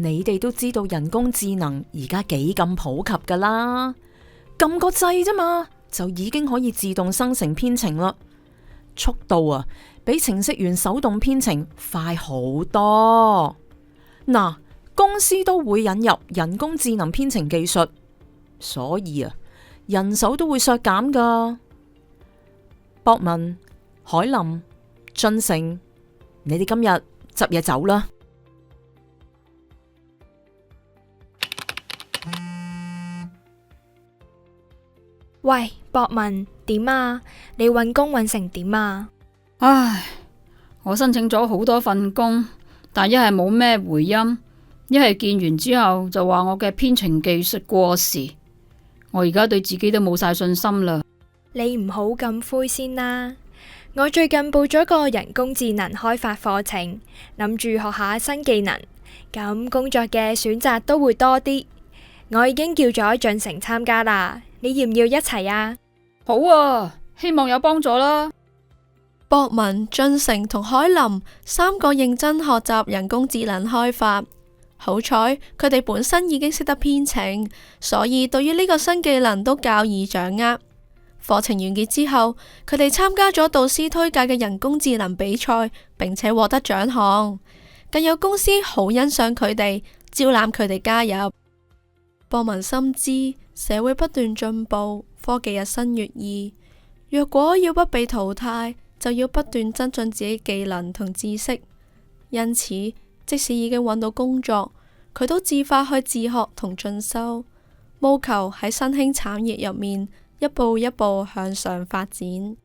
你哋都知道人工智能而家幾咁普及噶啦，撳個掣啫嘛，就已經可以自動生成編程啦，速度啊，比程式員手動編程快好多。嗱，公司都會引入人工智能編程技術，所以啊，人手都會削減噶。博文、海林、俊成，你哋今日執嘢走啦。喂，博文，點啊？你搵工搵成點啊？唉，我申請咗好多份工，但一係冇咩回音，一係見完之後就話我嘅編程技術過時。我而家對自己都冇晒信心啦。你唔好咁灰先啦。我最近報咗個人工智能開發課程，諗住學下新技能，咁工作嘅選擇都會多啲。我已經叫咗俊成參加啦，你要唔要一齊啊？好啊，希望有幫助啦。博文、俊成同海林三個認真學習人工智能開發，好彩佢哋本身已經識得編程，所以對於呢個新技能都較易掌握。課程完結之後，佢哋參加咗導師推介嘅人工智能比賽，並且獲得獎項，更有公司好欣賞佢哋，招攬佢哋加入。博文深知社會不斷進步，科技日新月異，若果要不被淘汰，就要不斷增進自己技能同知識。因此，即使已經揾到工作，佢都自發去自學同進修，務求喺新興產業入面一步一步向上發展。